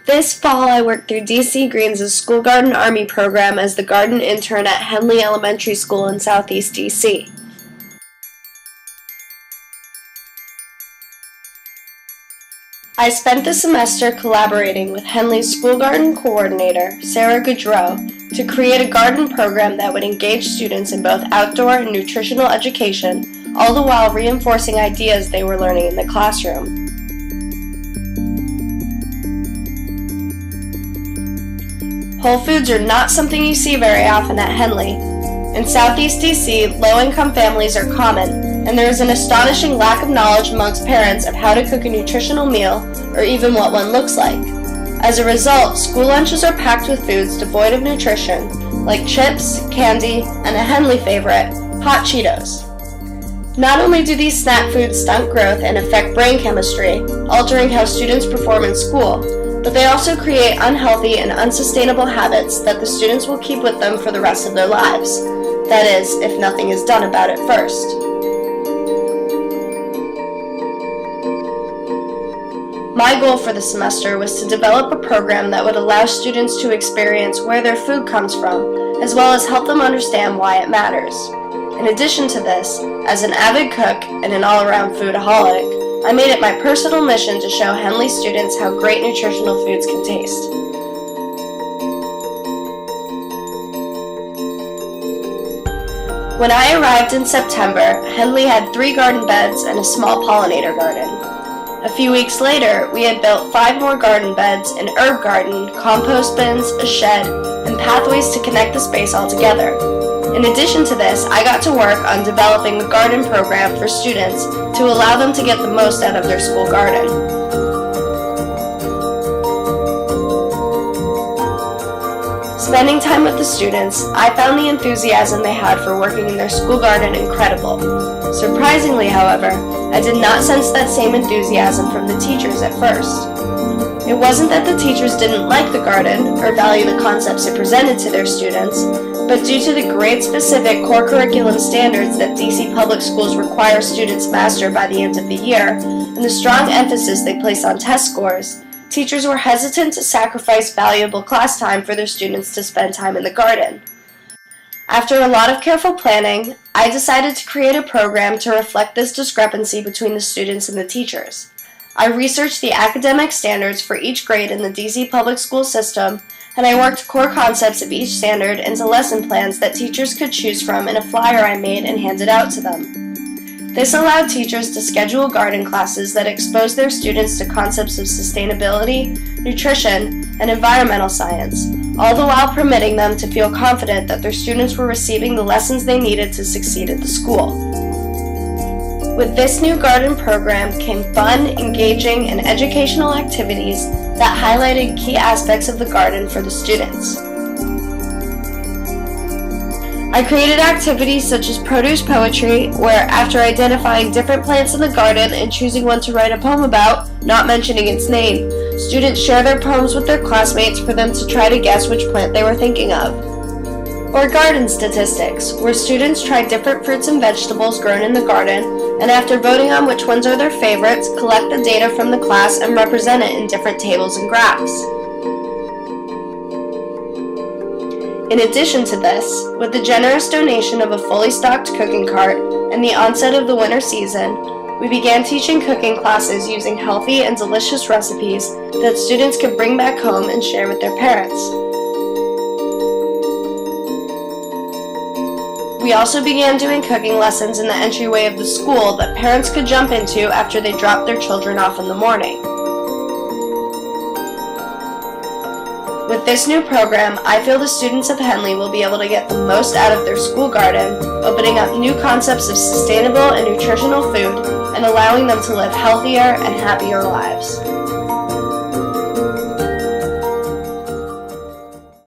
This fall, I worked through DC Greens' School Garden Army program as the garden intern at Hendley Elementary School in Southeast DC. I spent the semester collaborating with Hendley's school garden coordinator, Sarah Goudreau, to create a garden program that would engage students in both outdoor and nutritional education, all the while reinforcing ideas they were learning in the classroom. Whole foods are not something you see very often at Hendley. In Southeast DC, low-income families are common, and there is an astonishing lack of knowledge amongst parents of how to cook a nutritional meal or even what one looks like. As a result, school lunches are packed with foods devoid of nutrition, like chips, candy, and a Hendley favorite, hot Cheetos. Not only do these snack foods stunt growth and affect brain chemistry, altering how students perform in school, but they also create unhealthy and unsustainable habits that the students will keep with them for the rest of their lives. That is, if nothing is done about it first. My goal for the semester was to develop a program that would allow students to experience where their food comes from, as well as help them understand why it matters. In addition to this, as an avid cook and an all-around foodaholic, I made it my personal mission to show Hendley students how great nutritional foods can taste. When I arrived in September, Hendley had 3 garden beds and a small pollinator garden. A few weeks later, we had built 5 more garden beds, an herb garden, compost bins, a shed, and pathways to connect the space all together. In addition to this, I got to work on developing the garden program for students to allow them to get the most out of their school garden. Spending time with the students, I found the enthusiasm they had for working in their school garden incredible. Surprisingly, however, I did not sense that same enthusiasm from the teachers at first. It wasn't that the teachers didn't like the garden or value the concepts it presented to their students, but due to the grade-specific core curriculum standards that DC Public Schools require students master by the end of the year, and the strong emphasis they place on test scores, teachers were hesitant to sacrifice valuable class time for their students to spend time in the garden. After a lot of careful planning, I decided to create a program to reflect this discrepancy between the students and the teachers. I researched the academic standards for each grade in the DC Public School system, and I worked core concepts of each standard into lesson plans that teachers could choose from in a flyer I made and handed out to them. This allowed teachers to schedule garden classes that exposed their students to concepts of sustainability, nutrition, and environmental science, all the while permitting them to feel confident that their students were receiving the lessons they needed to succeed at the school. With this new garden program came fun, engaging, and educational activities that highlighted key aspects of the garden for the students. I created activities such as produce poetry, where after identifying different plants in the garden and choosing one to write a poem about, not mentioning its name, students share their poems with their classmates for them to try to guess which plant they were thinking of. Or garden statistics, where students try different fruits and vegetables grown in the garden, and after voting on which ones are their favorites, collect the data from the class and represent it in different tables and graphs. In addition to this, with the generous donation of a fully stocked cooking cart and the onset of the winter season, we began teaching cooking classes using healthy and delicious recipes that students could bring back home and share with their parents. We also began doing cooking lessons in the entryway of the school that parents could jump into after they dropped their children off in the morning. With this new program, I feel the students of Hendley will be able to get the most out of their school garden, opening up new concepts of sustainable and nutritional food, and allowing them to live healthier and happier lives.